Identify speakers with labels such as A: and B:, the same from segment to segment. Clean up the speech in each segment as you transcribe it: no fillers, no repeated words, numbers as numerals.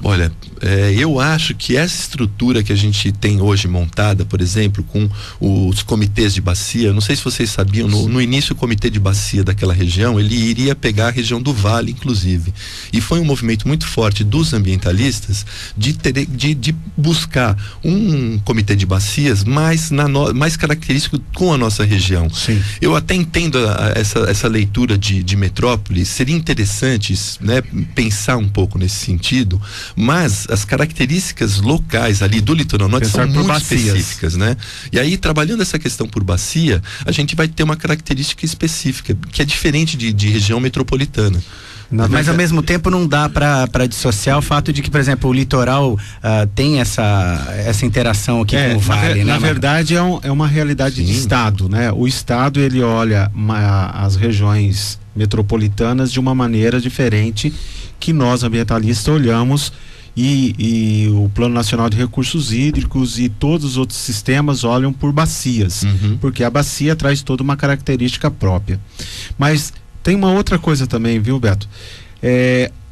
A: Olha, eu acho que essa estrutura que a gente tem hoje montada, por exemplo, com os comitês de bacia, não sei se vocês sabiam, no início o comitê de bacia daquela região, ele iria pegar a região do Vale, inclusive. E foi um movimento muito forte dos ambientalistas de buscar um comitê de bacias mais característico com a nossa região.
B: Sim.
A: Eu até entendo essa leitura de metrópole, seria interessante, né, pensar um pouco nesse sentido, mas as características locais ali do litoral norte são muito específicas, né? E aí, trabalhando essa questão por bacia, a gente vai ter uma característica específica, que é diferente de região metropolitana.
B: Mas ao mesmo tempo não dá para dissociar o fato de que, por exemplo, o litoral tem essa interação aqui com o Vale, né?
C: Na verdade é uma realidade de Estado, né? O Estado, ele olha as regiões metropolitanas de uma maneira diferente que nós ambientalistas olhamos, e o Plano Nacional de Recursos Hídricos e todos os outros sistemas olham por bacias, porque a bacia traz toda uma característica própria. Mas tem uma outra coisa também, viu, Beto?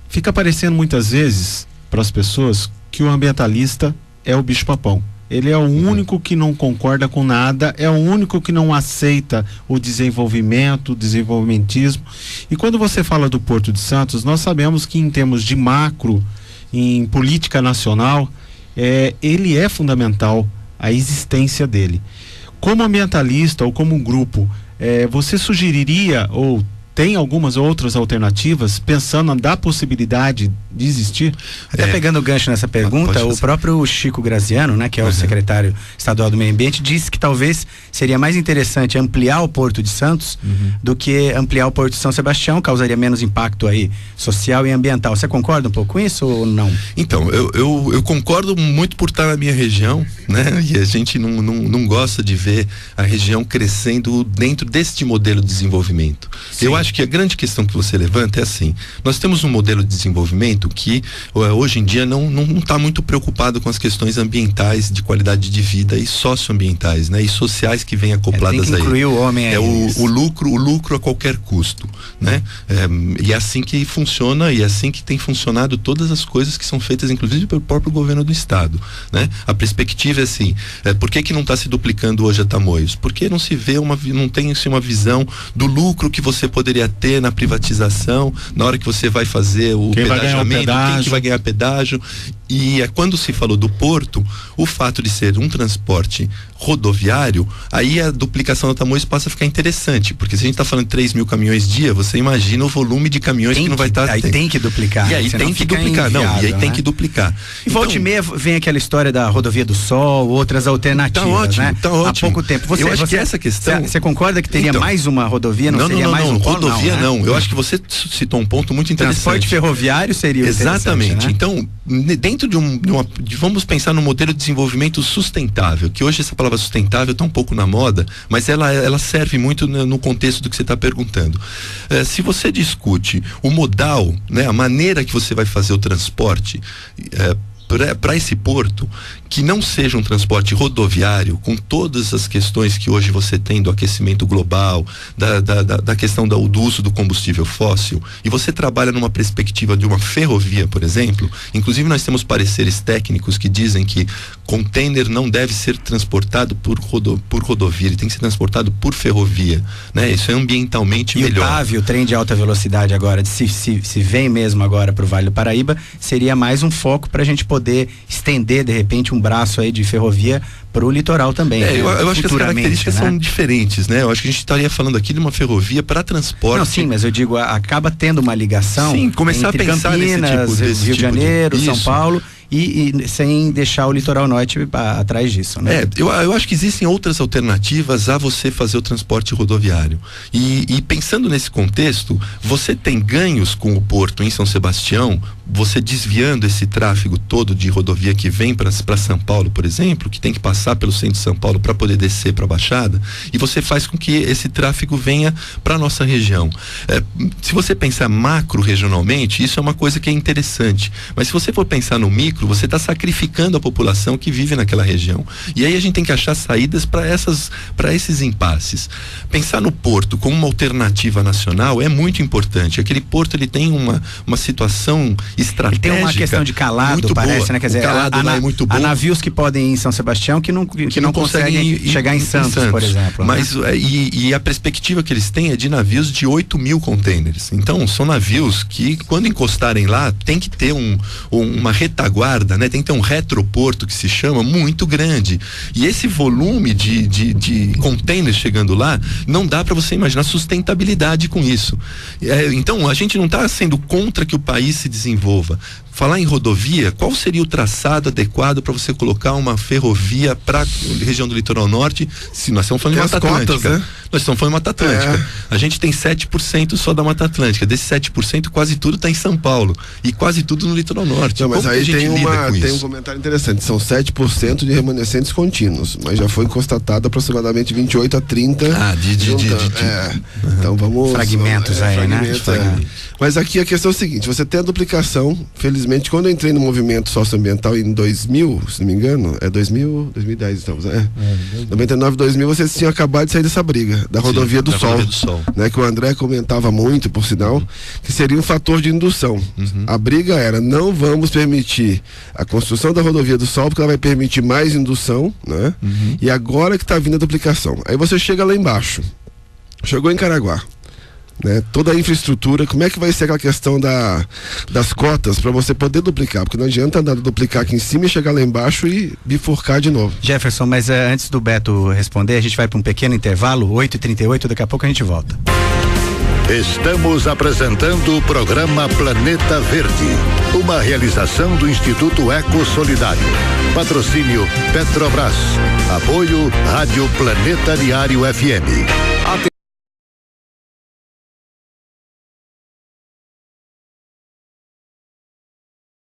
C: Fica parecendo muitas vezes para as pessoas que o ambientalista é o bicho-papão. Ele é o único que não concorda com nada, é o único que não aceita o desenvolvimento, o desenvolvimentismo. E quando você fala do Porto de Santos, nós sabemos que em termos de macro, em política nacional, ele é fundamental a existência dele. Como ambientalista ou como um grupo, você sugeriria ou tem algumas outras alternativas pensando da possibilidade de existir?
B: Até pegando o gancho nessa pergunta, o próprio Chico Graziano, né, que é o secretário estadual do Meio Ambiente, disse que talvez seria mais interessante ampliar o Porto de Santos do que ampliar o Porto de São Sebastião, causaria menos impacto aí social e ambiental. Você concorda um pouco com isso ou não?
A: Então, eu concordo muito por estar na minha região, né? E a gente não gosta de ver a região crescendo dentro deste modelo de desenvolvimento. Sim. Eu acho que a grande questão que você levanta é assim: nós temos um modelo de desenvolvimento que hoje em dia não está muito preocupado com as questões ambientais, de qualidade de vida e socioambientais, né? E sociais que vêm acopladas
B: tem que incluir
A: aí.
B: O homem aí.
A: O lucro a qualquer custo, né? E é assim que funciona, e é assim que tem funcionado todas as coisas que são feitas, inclusive pelo próprio governo do estado, né? A perspectiva é assim: por que não está se duplicando hoje a Tamoios? Porque não se vê não tem-se uma visão do lucro que você poderia ter na privatização, na hora que você vai fazer o pedagiamento, quem que vai ganhar pedágio. E quando se falou do porto, o fato de ser um transporte rodoviário, aí a duplicação da Tamoios passa a ficar interessante, porque se a gente está falando de 3 mil caminhões dia, você imagina o volume de caminhões que não vai estar.
B: Aí tem que duplicar.
A: E aí tem que duplicar, tem que duplicar.
B: E volta e meia vem aquela história da Rodovia do Sol, outras alternativas, né?
A: Tá ótimo.
B: Há pouco tempo.
A: Eu acho que essa questão...
B: Você concorda que teria mais uma rodovia, não seria mais um polo?
A: Rodovia não. Eu acho que você citou um ponto muito interessante.
B: Transporte ferroviário seria
A: exatamente,
B: né?
A: Então, dentro vamos pensar no modelo de desenvolvimento sustentável, que hoje essa palavra sustentável está um pouco na moda, mas ela serve muito no contexto do que você está perguntando. Se você discute o modal, né, a maneira que você vai fazer o transporte para esse porto, que não seja um transporte rodoviário, com todas as questões que hoje você tem do aquecimento global, da questão do uso do combustível fóssil, e você trabalha numa perspectiva de uma ferrovia, por exemplo. Inclusive nós temos pareceres técnicos que dizem que container não deve ser transportado por rodovia, ele tem que ser transportado por ferrovia, né? Isso é ambientalmente melhor.
B: E o TAV, o trem de alta velocidade agora, se vem mesmo agora para o Vale do Paraíba, seria mais um foco para a gente poder estender de repente um braço aí de ferrovia para o litoral também.
A: Eu acho que as características são diferentes, né? Eu acho que a gente estaria falando aqui de uma ferrovia para transporte.
B: Não, sim, mas eu digo, acaba tendo uma ligação.
A: Sim, começar
B: entre
A: a pensar
B: Campinas, Rio de Janeiro, São Paulo. E sem deixar o litoral norte atrás disso, né?
A: Eu acho que existem outras alternativas a você fazer o transporte rodoviário. E pensando nesse contexto, você tem ganhos com o porto em São Sebastião, você desviando esse tráfego todo de rodovia que vem para São Paulo, por exemplo, que tem que passar pelo centro de São Paulo para poder descer para a Baixada, e você faz com que esse tráfego venha para nossa região. Se você pensar macro regionalmente, isso é uma coisa que é interessante, mas se você for pensar no micro, você está sacrificando a população que vive naquela região. E aí a gente tem que achar saídas para esses impasses. Pensar no porto como uma alternativa nacional é muito importante. Aquele porto, ele tem uma situação estratégica.
B: E tem uma questão de calado, parece, boa, né? Quer dizer,
A: calado lá é muito bom.
B: Há navios que podem ir em São Sebastião que não conseguem chegar em Santos, por exemplo.
A: Mas, né? e a perspectiva que eles têm é de navios de 8.000 containers. Então, são navios que, quando encostarem lá, tem que ter uma retaguarda, né? Tem que ter um retroporto, que se chama, muito grande. E esse volume de containers chegando lá, não dá para você imaginar sustentabilidade com isso. Então, a gente não está sendo contra que o país se desenvolva. Falar em rodovia, qual seria o traçado adequado para você colocar uma ferrovia para a região do litoral norte? Se nós estamos falando de Mata Atlântica, né? Nós estamos falando de Mata Atlântica. A gente tem 7% só da Mata Atlântica. Desse 7%, quase tudo está em São Paulo e quase tudo no litoral norte.
D: Não, mas aí tem um comentário interessante. São 7% de remanescentes contínuos, mas já foi constatado aproximadamente 28 a 30. Então vamos
B: fragmentos aí, né?
D: Mas aqui a questão é o seguinte: você tem a duplicação. Felizmente, quando eu entrei no movimento socioambiental em 2000, se não me engano, 2010 estamos, 99, 2000, vocês tinham acabado de sair dessa briga da rodovia do Sol, né, que o André comentava muito, por sinal, que seria um fator de indução. A briga era: não vamos permitir a construção da rodovia do Sol, porque ela vai permitir mais indução, né? E agora que está vindo a duplicação. Aí você chega lá embaixo, chegou em Caraguá, né? Toda a infraestrutura, como é que vai ser aquela questão das cotas para você poder duplicar? Porque não adianta nada duplicar aqui em cima e chegar lá embaixo e bifurcar de novo.
B: Jefferson, mas antes do Beto responder, a gente vai para um pequeno intervalo, 8h38, daqui a pouco a gente volta.
E: Estamos apresentando o programa Planeta Verde, uma realização do Instituto Eco Solidário. Patrocínio Petrobras. Apoio Rádio Planeta Diário FM.